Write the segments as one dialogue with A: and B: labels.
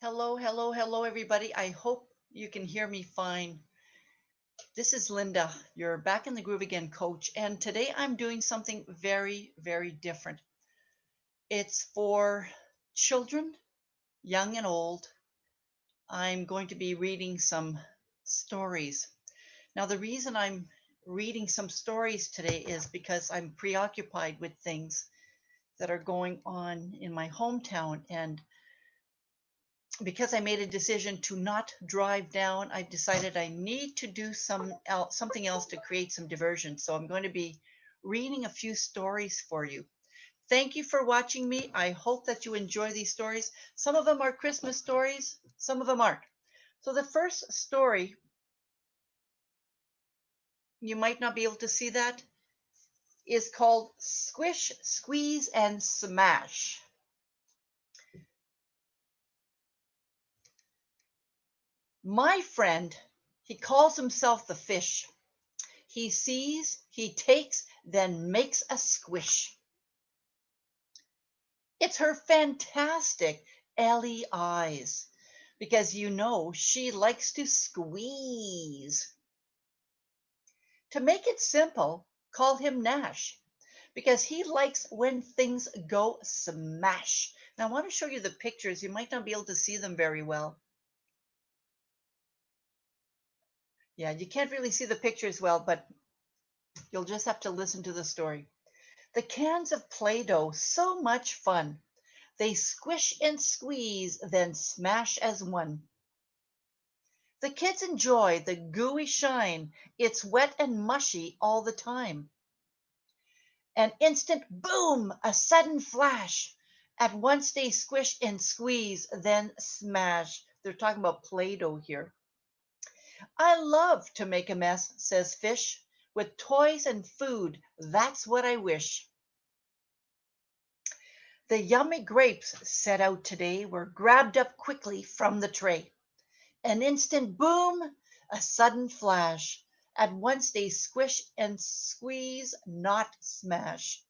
A: Hello, hello, hello, everybody. I hope you can hear me fine. This is Linda, your Back in the Groove Again coach. And today I'm doing something very, very different. It's for children, young and old. I'm going to be reading some stories. Now, the reason I'm reading some stories today is because I'm preoccupied with things that are going on in my hometown. And because I made a decision to not drive down, I decided I need to do something else to create some diversion. So I'm going to be reading a few stories for you. Thank you for watching me. I hope that you enjoy these stories. Some of them are Christmas stories, some of them aren't. So the first story, you might not be able to see that, is called Squish, Squeeze, and Smash. My friend, he calls himself the fish. He sees, he takes, then makes a squish. It's her fantastic Ellie eyes, because she likes to squeeze. To make it simple, call him Nash, because he likes when things go smash. Now, I want to show you the pictures. You might not be able to see them very well. Yeah, you can't really see the pictures well, but you'll just have to listen to the story. The cans of Play Doh, so much fun. They squish and squeeze, then smash as one. The kids enjoy the gooey shine. It's wet and mushy all the time. An instant boom, a sudden flash. At once they squish and squeeze, then smash. They're talking about Play Doh here. I love to make a mess, says Fish. With toys and food, that's what I wish. The yummy grapes set out today were grabbed up quickly from the tray. An instant boom, a sudden flash. At once they squish and squeeze, not smash.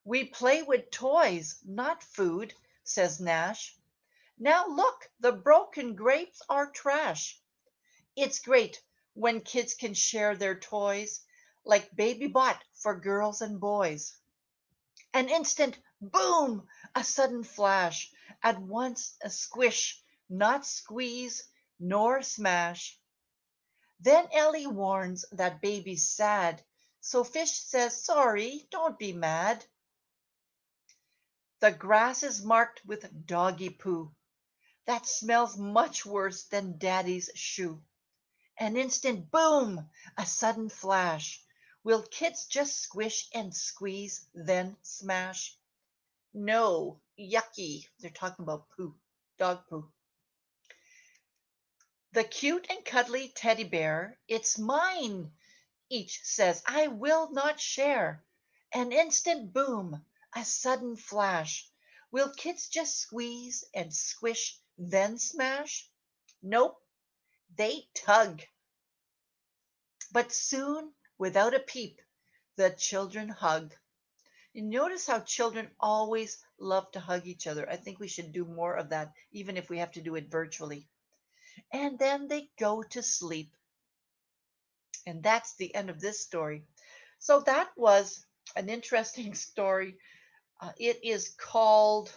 A: We play with toys, not food, says Nash. Now look, the broken grapes are trash. It's great when kids can share their toys, like Baby Bot for girls and boys. An instant boom, a sudden flash. At once a squish, not squeeze nor smash. Then Ellie warns that baby's sad. So Fish says, sorry, don't be mad. The grass is marked with doggy poo. That smells much worse than daddy's shoe. An instant boom, a sudden flash. Will kids just squish and squeeze, then smash? No, yucky. They're talking about poo, dog poo. The cute and cuddly teddy bear, it's mine, each says, I will not share. An instant boom, a sudden flash. Will kids just squeeze and squish, then smash? Nope, they tug. But soon, without a peep, the children hug. You notice how children always love to hug each other. I think we should do more of that, even if we have to do it virtually. And then they go to sleep. And that's the end of this story. So that was an interesting story. It is called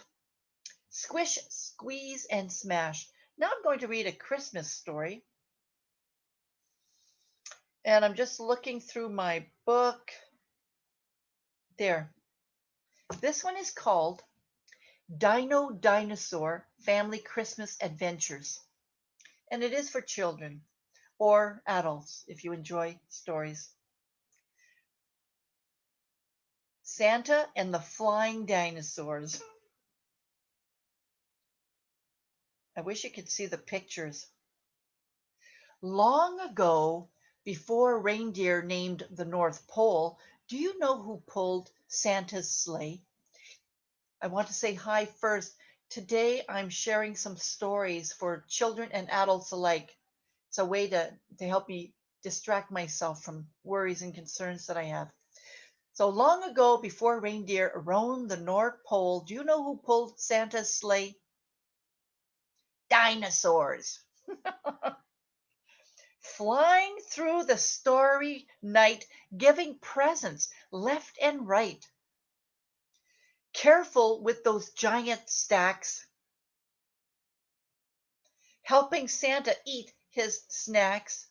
A: Squish, Squeeze, and Smash. Now I'm going to read a Christmas story. And I'm just looking through my book. There. This one is called Dino Dinosaur Family Christmas Adventures. And it is for children or adults if you enjoy stories. Santa and the Flying Dinosaurs. I wish you could see the pictures. Long ago, before reindeer named the North Pole, do you know who pulled Santa's sleigh? I want to say hi first. Today I'm sharing some stories for children and adults alike. It's a way to help me distract myself from worries and concerns that I have. So long ago, before reindeer roamed the North Pole, do you know who pulled Santa's sleigh? dinosaurs flying through the starry night, giving presents left and right. Careful with those giant stacks, helping Santa eat his snacks,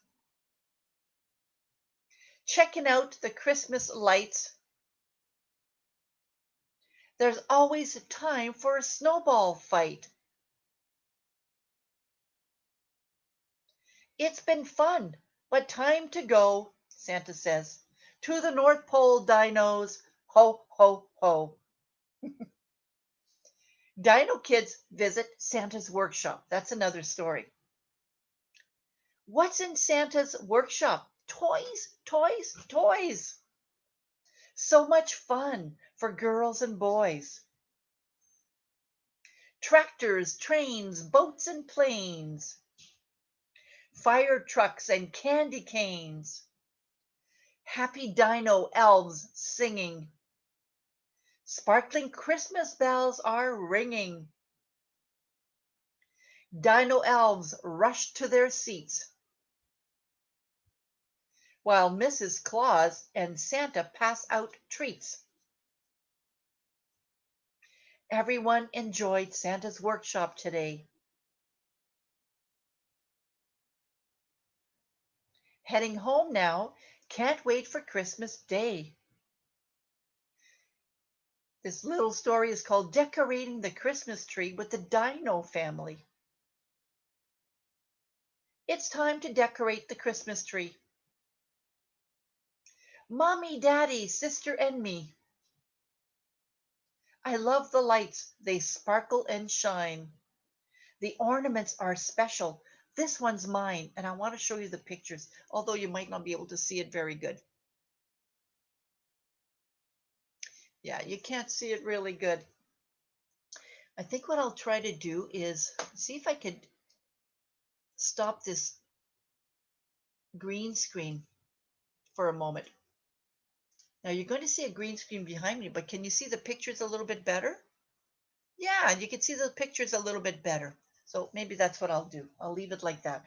A: checking out the Christmas lights. There's always a time for a snowball fight. It's been fun, but time to go, Santa says. To the North Pole, dinos. Ho, ho, ho. Dino kids visit Santa's workshop. That's another story. What's in Santa's workshop? Toys, toys, toys. So much fun for girls and boys. Tractors, trains, boats, and planes. Fire trucks and candy canes. Happy dino elves singing. Sparkling Christmas bells are ringing. Dino elves rush to their seats while Mrs. Claus and Santa pass out treats. Everyone enjoyed Santa's workshop today. Heading home now, can't wait for Christmas Day. This little story is called Decorating the Christmas Tree with the Dino Family. It's time to decorate the Christmas tree. Mommy, Daddy, sister, and me. I love the lights. They sparkle and shine. The ornaments are special. This one's mine, and I want to show you the pictures, although you might not be able to see it very good. Yeah, you can't see it really good. I think what I'll try to do is see if I could stop this green screen for a moment. Now you're going to see a green screen behind me, but can you see the pictures a little bit better? Yeah, you can see the pictures a little bit better. So maybe that's what I'll do. I'll leave it like that.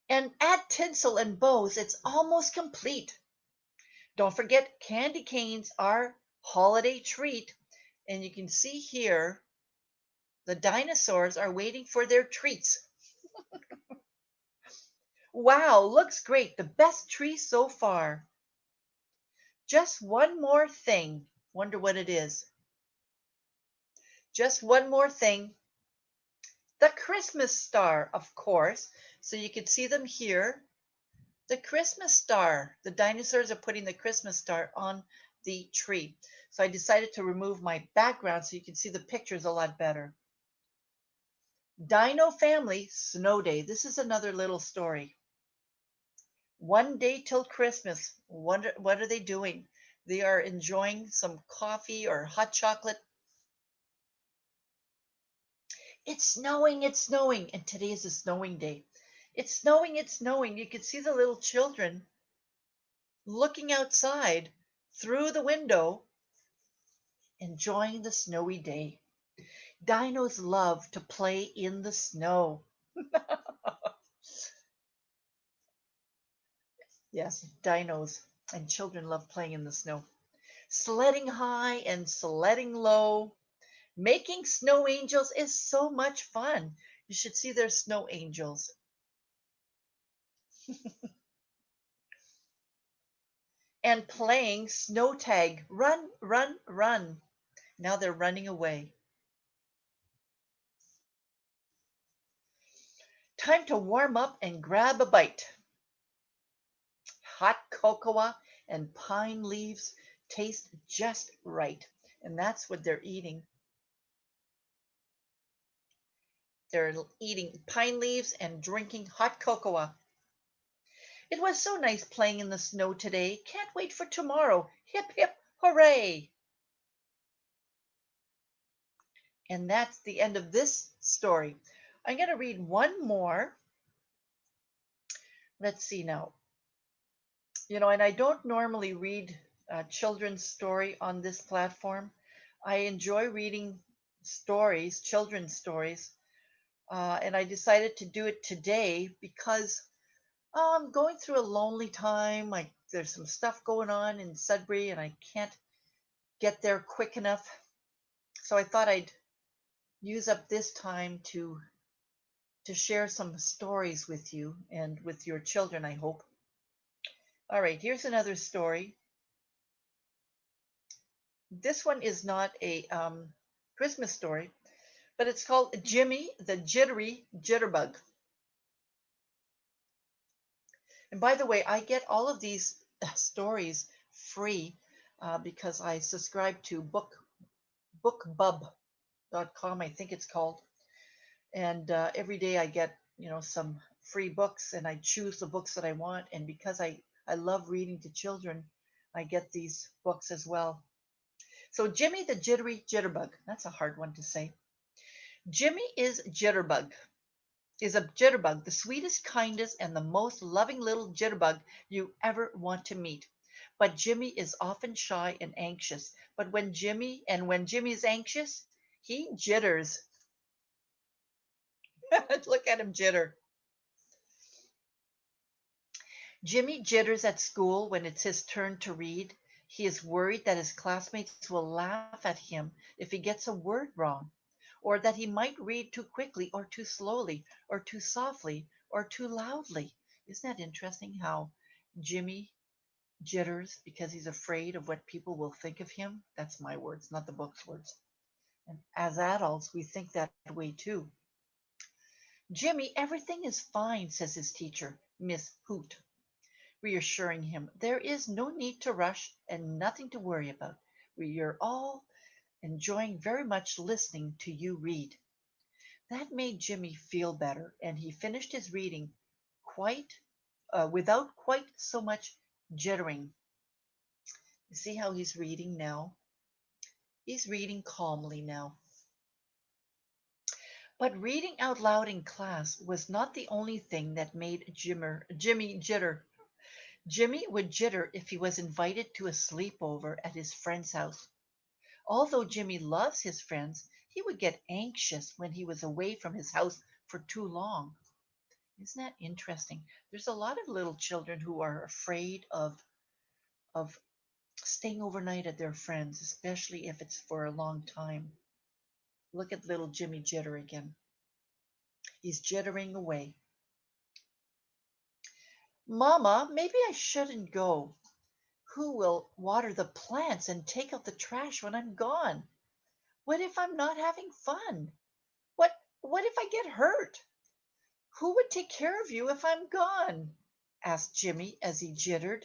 A: And add tinsel and bows. It's almost complete. Don't forget candy canes are holiday treat. And you can see here, the dinosaurs are waiting for their treats. Wow, looks great. The best tree so far. Just one more thing. Wonder what it is. Just one more thing. The Christmas star, of course. So you can see them here. The Christmas star. The dinosaurs are putting the Christmas star on the tree. So I decided to remove my background so you can see the pictures a lot better. Dino Family Snow Day. This is another little story. One day till Christmas. What are they doing? They are enjoying some coffee or hot chocolate. It's snowing, and today is a snowing day. It's snowing, it's snowing. You can see the little children looking outside through the window, enjoying the snowy day. Dinos love to play in the snow. Yes, dinos and children love playing in the snow. Sledding high and sledding low. Making snow angels is so much fun. You should see their snow angels. And playing snow tag. Run, run, run. Now they're running away. Time to warm up and grab a bite. Hot cocoa and pine leaves taste just right. And that's what they're eating. They're eating pine leaves and drinking hot cocoa. It was so nice playing in the snow today. Can't wait for tomorrow. Hip, hip, hooray. And that's the end of this story. I'm going to read one more. Let's see now. And I don't normally read children's story on this platform. I enjoy reading stories, children's stories, And I decided to do it today because I'm going through a lonely time. Like there's some stuff going on in Sudbury, and I can't get there quick enough. So I thought I'd use up this time to share some stories with you and with your children, I hope. All right, here's another story. This one is not a Christmas story, but it's called Jimmy the Jittery Jitterbug. And by the way, I get all of these stories free because I subscribe to bookbub.com, I think it's called. And every day I get, some free books, and I choose the books that I want. And because I love reading to children, I get these books as well. So Jimmy the Jittery Jitterbug, that's a hard one to say. Jimmy is a jitterbug, the sweetest, kindest, and the most loving little jitterbug you ever want to meet. But Jimmy is often shy and anxious. When Jimmy is anxious, he jitters. Look at him jitter. Jimmy jitters at school when it's his turn to read. He is worried that his classmates will laugh at him if he gets a word wrong, or that he might read too quickly or too slowly, or too softly or too loudly. Isn't that interesting how Jimmy jitters because he's afraid of what people will think of him? That's my words, not the book's words. And as adults, we think that way too. Jimmy, everything is fine, says his teacher, Miss Hoot, reassuring him there is no need to rush and nothing to worry about. We are all enjoying very much listening to you read. That made Jimmy feel better, and he finished his reading quite without quite so much jittering. You see how he's reading now? He's reading calmly now. But reading out loud in class was not the only thing that made Jimmy jitter. Jimmy would jitter if he was invited to a sleepover at his friend's house. Although Jimmy loves his friends, he would get anxious when he was away from his house for too long. Isn't that interesting? There's a lot of little children who are afraid of staying overnight at their friends, especially if it's for a long time. Look at little Jimmy Jitter again. He's jittering away. Mama, maybe I shouldn't go. Who will water the plants and take out the trash when I'm gone? What if I'm not having fun? What if I get hurt? Who would take care of you if I'm gone? Asked Jimmy as he jittered.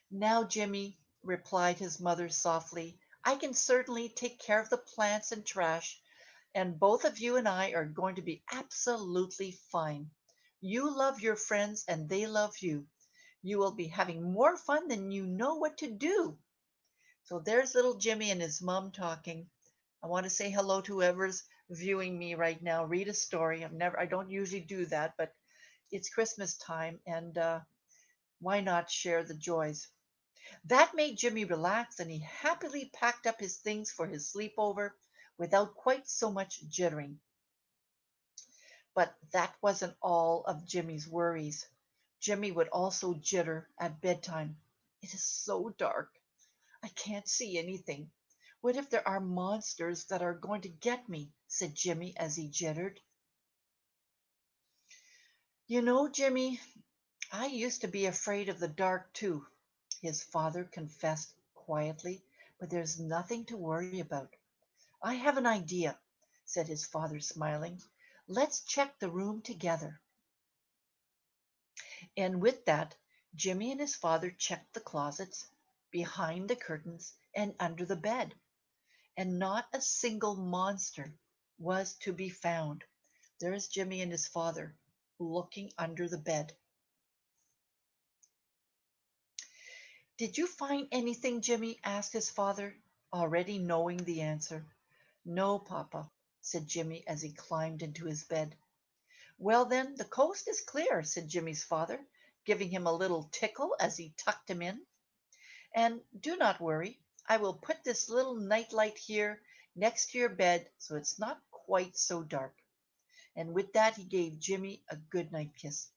A: Now, Jimmy, replied his mother softly, I can certainly take care of the plants and trash, and both of you and I are going to be absolutely fine. You love your friends and they love you. You will be having more fun than you know what to do. So there's little Jimmy and his mom talking. I want to say hello to whoever's viewing me right now. Read a story. I don't usually do that, but it's Christmas time, and why not share the joys? That made Jimmy relax, and he happily packed up his things for his sleepover without quite so much jittering. But that wasn't all of Jimmy's worries. Jimmy would also jitter at bedtime. It is so dark. I can't see anything. What if there are monsters that are going to get me? Said Jimmy as he jittered. You know, Jimmy, I used to be afraid of the dark too, his father confessed quietly, but there's nothing to worry about. I have an idea, said his father, smiling. Let's check the room together. And with that, Jimmy and his father checked the closets, behind the curtains, and under the bed. And not a single monster was to be found. There's Jimmy and his father looking under the bed. Did you find anything, Jimmy? Asked his father, already knowing the answer. No, Papa, said Jimmy as he climbed into his bed. Well, then, the coast is clear, said Jimmy's father, giving him a little tickle as he tucked him in. And do not worry, I will put this little night light here next to your bed so it's not quite so dark. And with that, he gave Jimmy a goodnight kiss.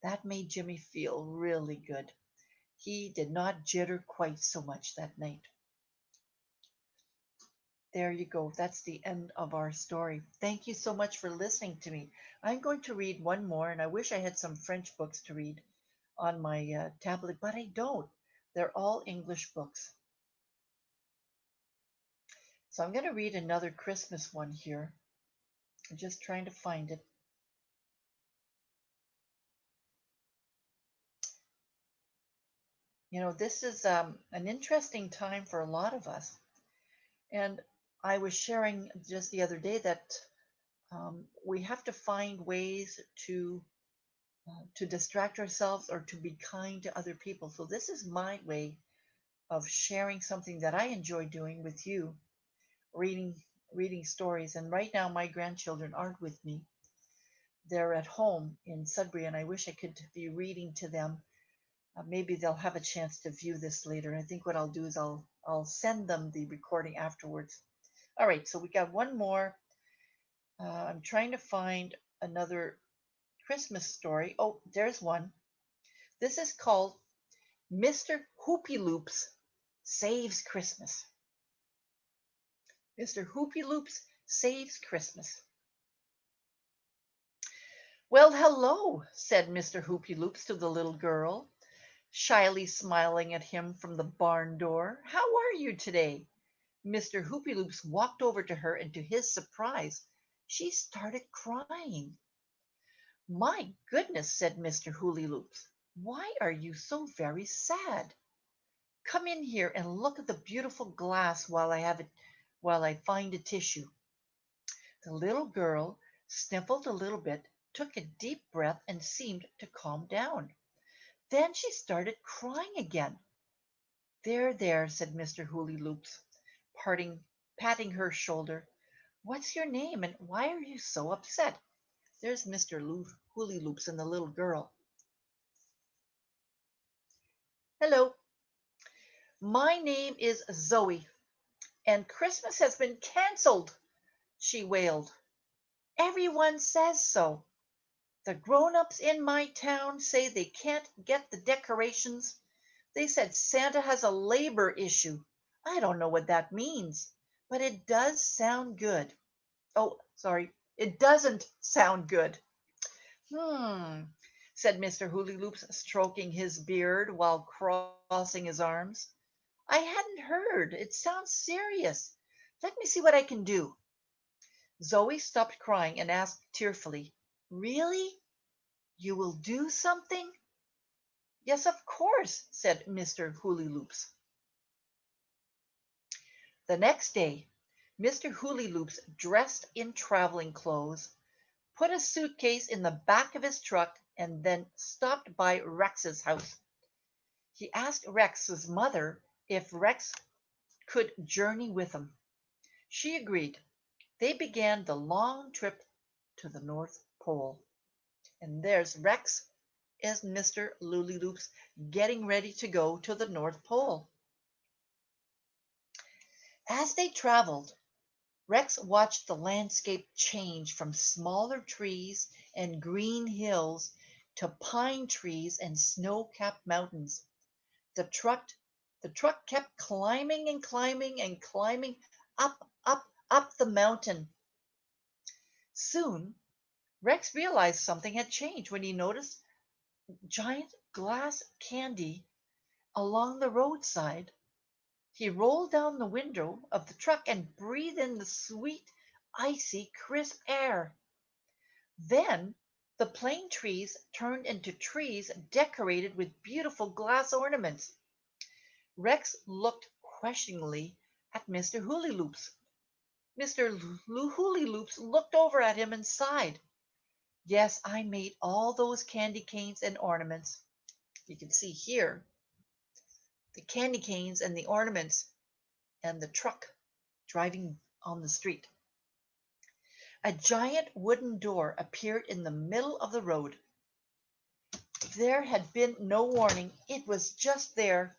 A: That made Jimmy feel really good. He did not jitter quite so much that night. There you go. That's the end of our story. Thank you so much for listening to me. I'm going to read one more, and I wish I had some French books to read on my tablet, but I don't. They're all English books. So I'm going to read another Christmas one here. I'm just trying to find it. This is an interesting time for a lot of us. And I was sharing just the other day that we have to find ways to distract ourselves or to be kind to other people. So this is my way of sharing something that I enjoy doing with you, reading reading stories. And right now my grandchildren aren't with me. They're at home in Sudbury, and I wish I could be reading to them. Maybe they'll have a chance to view this later. I think what I'll do is I'll send them the recording afterwards. All right, so we got one more. I'm trying to find another Christmas story. Oh, there's one. This is called Mr. Hoopy Loops Saves Christmas. Mr. Hoopy Loops Saves Christmas. Well, hello, said Mr. Hoopy Loops to the little girl, shyly smiling at him from the barn door. How are you today? Mr. Hoopy Loops walked over to her, and to his surprise, she started crying. My goodness, said Mr. Hooley Loops, why are you so very sad? Come in here and look at the beautiful glass while I find a tissue. The little girl sniffled a little bit, took a deep breath, and seemed to calm down. Then she started crying again. There, there, said Mr. Hooley Loops, patting her shoulder. What's your name, and why are you so upset? There's Mr. Hooley Loops and the little girl. Hello, my name is Zoe, and Christmas has been canceled, she wailed. Everyone says so. The grown-ups in my town say they can't get the decorations. They said Santa has a labor issue. I don't know what that means, but it does sound good. Oh, sorry, it doesn't sound good. Hmm, said Mr. Hooly Loops, stroking his beard while crossing his arms. I hadn't heard. It sounds serious. Let me see what I can do. Zoe stopped crying and asked tearfully, Really? You will do something? Yes, of course, said Mr. Hooly Loops. The next day, Mr. Hooly Loops, dressed in traveling clothes, put a suitcase in the back of his truck and then stopped by Rex's house. He asked Rex's mother if Rex could journey with him. She agreed. They began the long trip to the North Pole. And there's Rex is Mr. Looly Loops getting ready to go to the North Pole. As they traveled, Rex watched the landscape change from smaller trees and green hills to pine trees and snow-capped mountains. The truck the truck kept climbing and climbing and climbing up the mountain. Soon, Rex realized something had changed when he noticed giant glass candy along the roadside. He rolled down the window of the truck and breathed in the sweet, icy, crisp air. Then the plane trees turned into trees decorated with beautiful glass ornaments. Rex looked questioningly at Mr. Hooly Loops. Mr. Hooly Loops looked over at him and sighed. Yes, I made all those candy canes and ornaments. You can see here the candy canes and the ornaments and the truck driving on the street. A giant wooden door appeared in the middle of the road. There had been no warning. It was just there.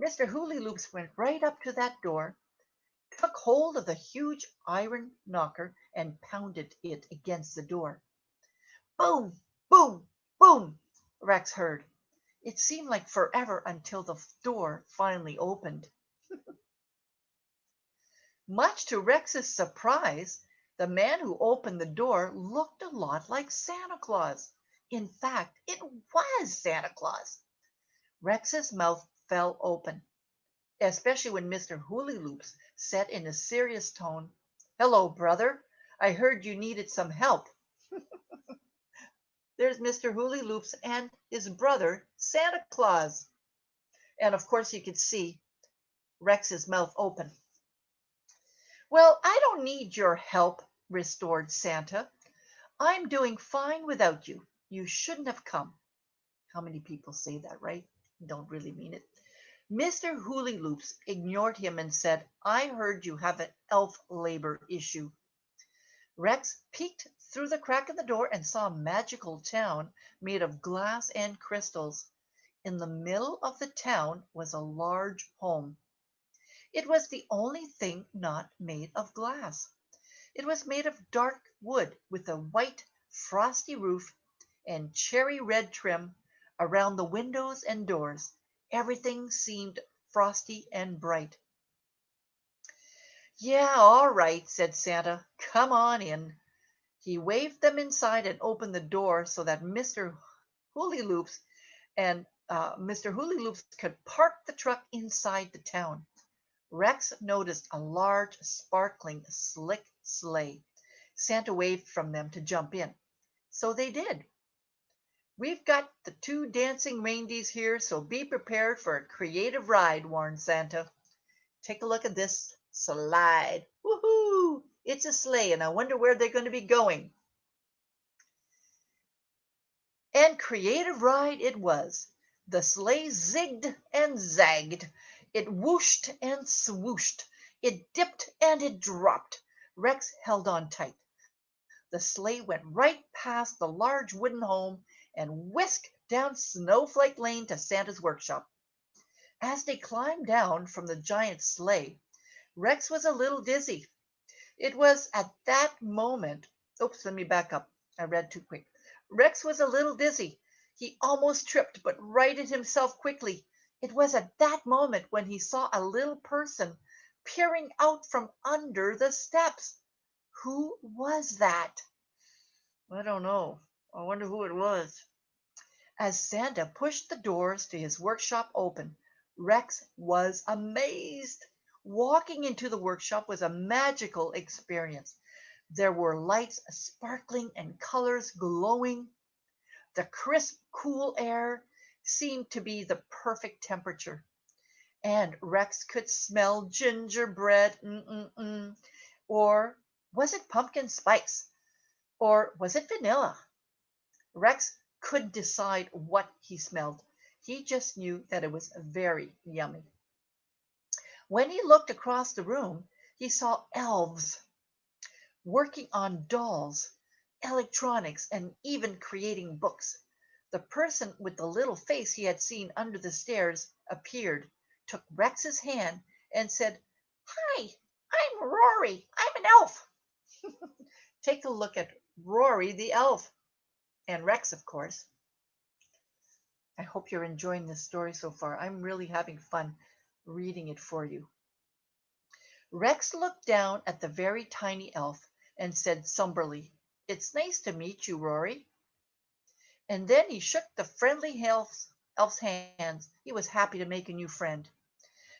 A: Mr. Hooly Loops went right up to that door, took hold of the huge iron knocker and pounded it against the door. Boom, boom, boom, Rex heard. It seemed like forever until the door finally opened. Much to Rex's surprise, the man who opened the door looked a lot like Santa Claus. In fact, it was Santa Claus. Rex's mouth fell open, especially when Mr. Hoolyloops said in a serious tone, "Hello, brother. I heard you needed some help." There's Mr. Hoolyloops and his brother, Santa Claus. And of course, you could see Rex's mouth open. "Well, I don't need your help," restored Santa. "I'm doing fine without you. You shouldn't have come." How many people say that, right? Don't really mean it. Mr. Hoolyloops ignored him and said, "I heard you have an elf labor issue." Rex peeked through the crack in the door and saw a magical town made of glass and crystals. In the middle of the town was a large home. It was the only thing not made of glass. It was made of dark wood with a white, frosty roof and cherry red trim around the windows and doors. Everything seemed frosty and bright. "Yeah, all right," said Santa. "Come on in." He waved them inside and opened the door so that Mr. Hoolyloops could park the truck inside the town. Rex noticed a large, sparkling, slick sleigh. Santa waved from them to jump in. So they did. "We've got the two dancing reindeers here, so be prepared for a creative ride," warned Santa. "Take a look at this slide. Woohoo! It's a sleigh, and I wonder where they're going to be going." And creative ride it was. The sleigh zigged and zagged. It whooshed and swooshed. It dipped and it dropped. Rex held on tight. The sleigh went right past the large wooden home and whisked down Snowflake Lane to Santa's workshop. As they climbed down from the giant sleigh, Rex was a little dizzy. It was at that moment. Oops, let me back up. I read too quick. Rex was a little dizzy. He almost tripped, but righted himself quickly. It was at that moment when he saw a little person peering out from under the steps. Who was that? I don't know. I wonder who it was. As Santa pushed the doors to his workshop open, Rex was amazed. Walking into the workshop was a magical experience. There were lights sparkling and colors glowing. The crisp, cool air seemed to be the perfect temperature. And Rex could smell gingerbread. Or was it pumpkin spice? Or was it vanilla? Rex couldn't decide what he smelled. He just knew that it was very yummy. When he looked across the room, he saw elves working on dolls, electronics, and even creating books. The person with the little face he had seen under the stairs appeared, took Rex's hand, and said, "Hi, I'm Rory. I'm an elf." Take a look at Rory the elf, and Rex, of course. I hope you're enjoying this story so far. I'm really having fun reading it for you. Rex looked down at the very tiny elf and said somberly, "It's nice to meet you, Rory." And then he shook the friendly elf's hands. He was happy to make a new friend.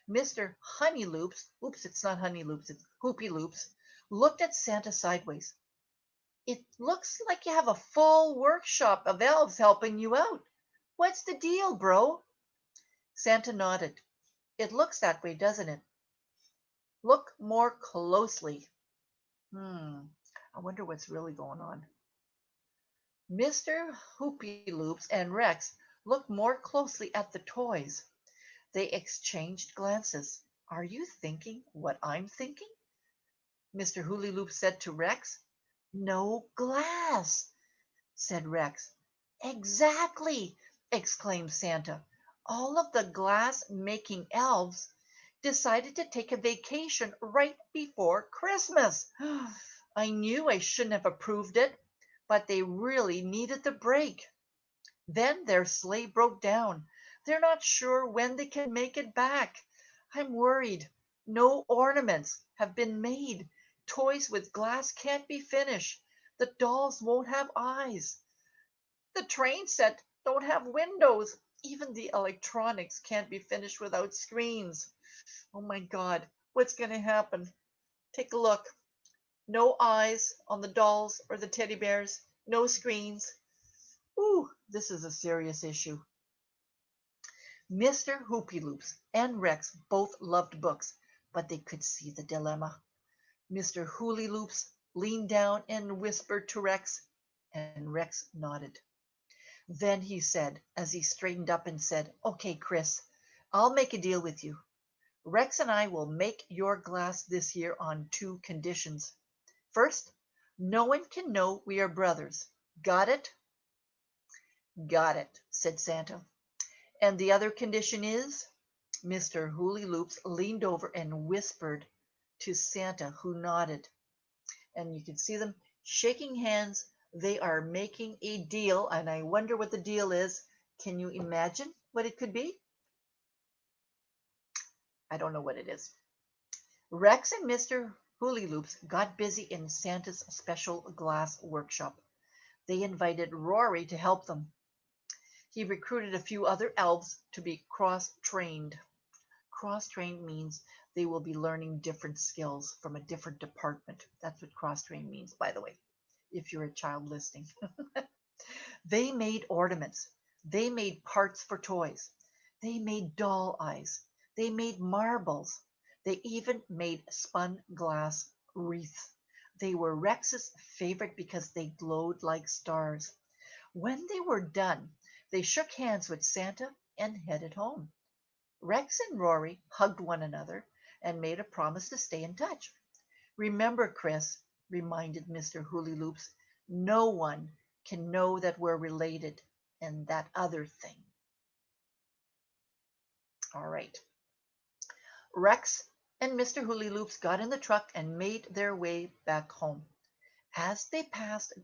A: Mr. Honeyloops, oops, it's not Honeyloops, it's Hoopyloops, looked at Santa sideways. "It looks like you have a full workshop of elves helping you out. What's the deal, bro?" Santa nodded. "It looks that way, doesn't it? Look more closely." I wonder what's really going on. Mr. Hoopyloops and Rex looked more closely at the toys. They exchanged glances. "Are you thinking what I'm thinking?" Mr. Hoolyloops said to Rex. "No glass," said Rex. "Exactly," exclaimed Santa. "All of the glass making elves decided to take a vacation right before Christmas. I knew I shouldn't have approved it, but they really needed the break. Then their sleigh broke down. They're not sure when they can make it back. I'm worried. No ornaments have been made. Toys with glass can't be finished. The dolls won't have eyes. The train set don't have windows. Even the electronics can't be finished without screens. Oh my God, what's going to happen? Take a look. No eyes on the dolls or the teddy bears. No screens. Ooh, this is a serious issue. Mr. Hoopyloops and Rex both loved books, but they could see the dilemma. Mr. Hoolyloops leaned down and whispered to Rex, and Rex nodded. Then he said, as he straightened up and said, "Okay, Chris, I'll make a deal with you. Rex and I will make your glass this year on two conditions. First, no one can know we are brothers. Got it?" "Got it," said Santa. "And the other condition is?" Mr. Hoolyloops leaned over and whispered to Santa, who nodded. And you can see them shaking hands. They are making a deal, and I wonder what the deal is. Can you imagine what it could be? I don't know what it is. Rex and Mr. Hoolyloops got busy in Santa's special glass workshop. They invited Rory to help them. He recruited a few other elves to be cross-trained. Cross-trained means they will be learning different skills from a different department. That's what cross-trained means, by the way, if you're a child listening. They made ornaments. They made parts for toys. They made doll eyes. They made marbles. They even made spun glass wreaths. They were Rex's favorite because they glowed like stars. When they were done, they shook hands with Santa and headed home. Rex and Rory hugged one another and made a promise to stay in touch. "Remember, Chris," reminded Mr. Hoolyloops, "no one can know that we're related and that other thing." All right. Rex and Mr. Hoolyloops got in the truck and made their way back home. As they passed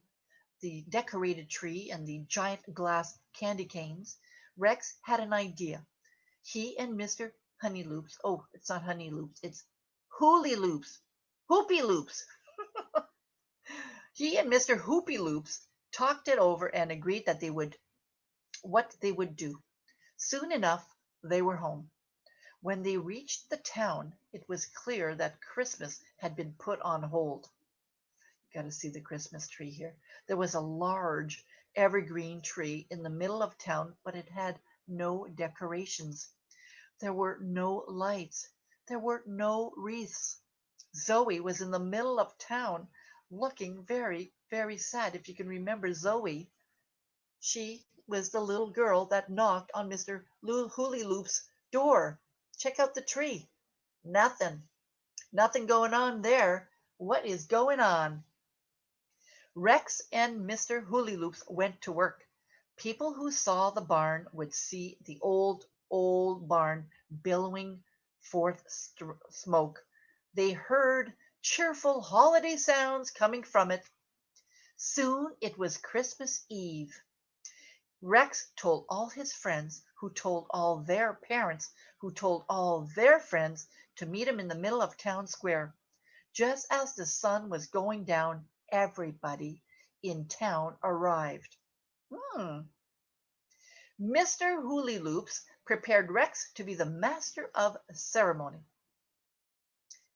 A: the decorated tree and the giant glass candy canes, Rex had an idea. He and Mr. Honeyloops, oh, it's not Honeyloops, it's Hoolyloops, Hoopyloops. He and Mr. Hoopyloops talked it over and agreed that what they would do. Soon enough, they were home. When they reached the town, it was clear that Christmas had been put on hold. You got to see the Christmas tree here. There was a large evergreen tree in the middle of town, but it had no decorations. There were no lights. There were no wreaths. Zoe was in the middle of town looking very, very sad. If you can remember Zoe, she was the little girl that knocked on Mr. Hoolyloops' door. "Check out the tree." Nothing. Nothing going on there. What is going on? Rex and Mr. Hoolyloops went to work. People who saw the barn would see the old barn billowing forth smoke. They heard cheerful holiday sounds coming from it. Soon it was Christmas Eve. Rex told all his friends, who told all their parents, who told all their friends to meet him in the middle of town square. Just as the sun was going down, everybody in town arrived. Hmm. Mr. Hoolyloops prepared Rex to be the master of ceremony.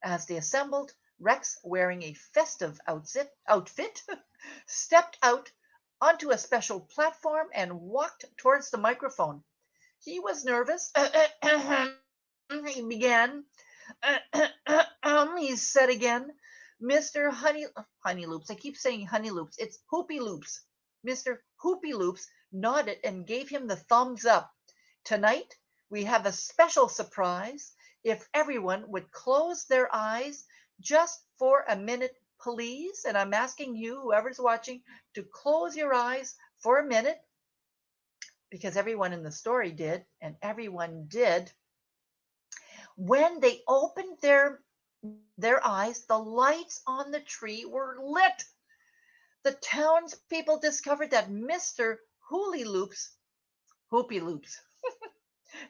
A: As they assembled, Rex, wearing a festive outfit, stepped out onto a special platform and walked towards the microphone. He was nervous. He began. He said again, "Mr. Honeyloops." I keep saying Honeyloops. It's Hoopyloops. Mr. Hoopyloops nodded and gave him the thumbs up. "Tonight we have a special surprise. If everyone would close their eyes just for a minute, please." And I'm asking you, whoever's watching, to close your eyes for a minute, because everyone in the story did, and everyone did. When they opened their eyes, the lights on the tree were lit. The townspeople discovered that Mr. Hoopy Loops,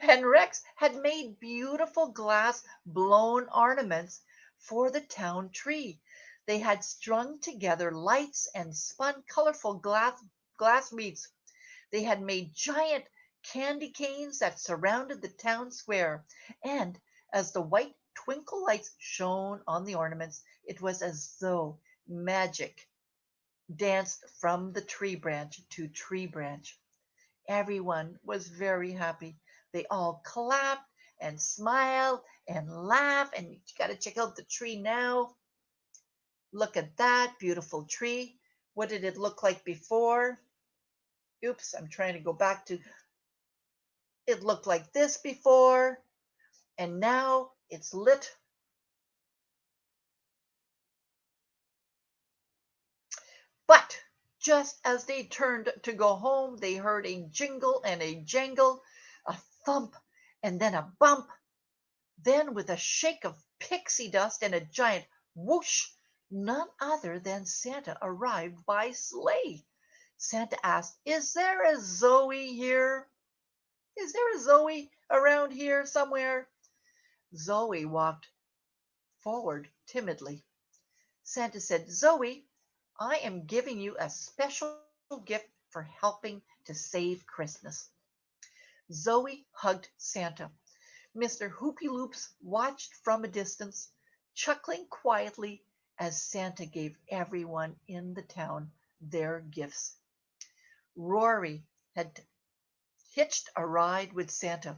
A: and Rex had made beautiful glass blown ornaments for the town tree. They had strung together lights and spun colorful glass beads. They had made giant candy canes that surrounded the town square, and as the white twinkle lights shone on the ornaments, it was as though magic danced from the tree branch to tree branch. Everyone was very happy. They all clapped and smiled and laughed. And you got to check out the tree now. Look at that beautiful tree. What did it look like before? Oops, I'm trying to go back to it looked like this before, and now it's lit. But just as they turned to go home, they heard a jingle and a jangle, a thump, and then a bump. Then, with a shake of pixie dust and a giant whoosh, none other than Santa arrived by sleigh. Santa asked, "Is there a Zoe here? Is there a Zoe around here somewhere?" Zoe walked forward timidly. Santa said, "Zoe, I am giving you a special gift for helping to save Christmas." Zoe hugged Santa. Mr. Hoopy Loops watched from a distance, chuckling quietly as Santa gave everyone in the town their gifts. Rory had hitched a ride with Santa.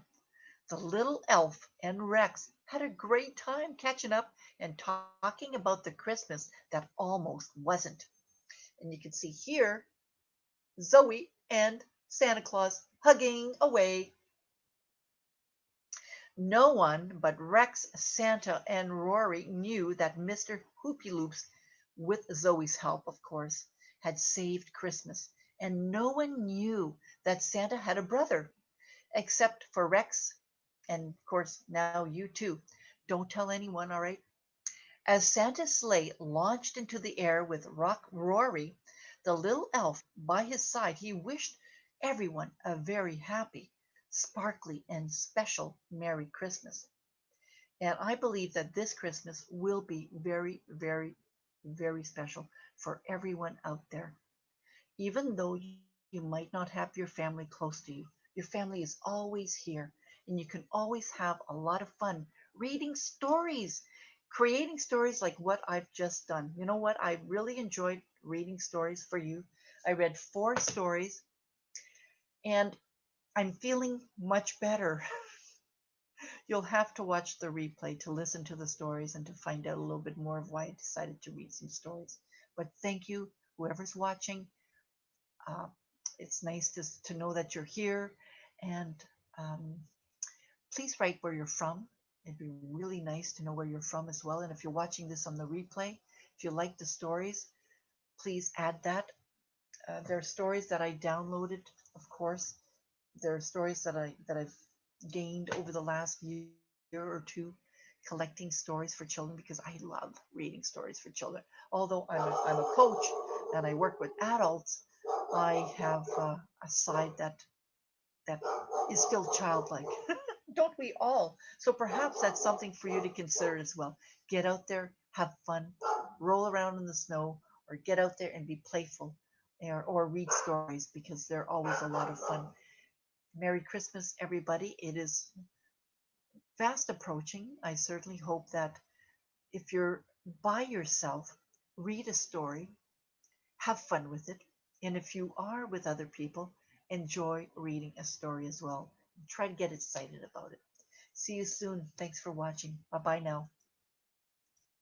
A: The little elf and Rex had a great time catching up and talking about the Christmas that almost wasn't. And you can see here Zoe and Santa Claus hugging away. No one but Rex, Santa, and Rory knew that Mr. Hoopyloops, with Zoe's help, of course, had saved Christmas. And no one knew that Santa had a brother, except for Rex, and of course, now you too. Don't tell anyone, all right? As Santa's sleigh launched into the air with Rory, the little elf by his side, he wished everyone a very happy, sparkly, and special Merry Christmas. And I believe that this Christmas will be very, very, very special for everyone out there. Even though you might not have your family close to you, your family is always here, and you can always have a lot of fun reading stories, creating stories like what I've just done. You know what? I really enjoyed reading stories for you. I read 4 stories, and I'm feeling much better. You'll have to watch the replay to listen to the stories and to find out a little bit more of why I decided to read some stories. But thank you, whoever's watching. Uh, it's nice to know that you're here. And um, please write where you're from. It'd be really nice to know where you're from as well. And if you're watching this on the replay, if you like the stories, please add that. There are stories that I downloaded, of course. There are stories that I've gained over the last year or two collecting stories for children because I love reading stories for children. Although I'm a coach and I work with adults, I have a side that is still childlike. Don't we all? So perhaps that's something for you to consider as well. Get out there, have fun, roll around in the snow, or get out there and be playful, or read stories because they're always a lot of fun. Merry Christmas, everybody. It is fast approaching. I certainly hope that if you're by yourself, read a story, have fun with it. And if you are with other people, enjoy reading a story as well. Try to get excited about it. See you soon. Thanks for watching. Bye bye now.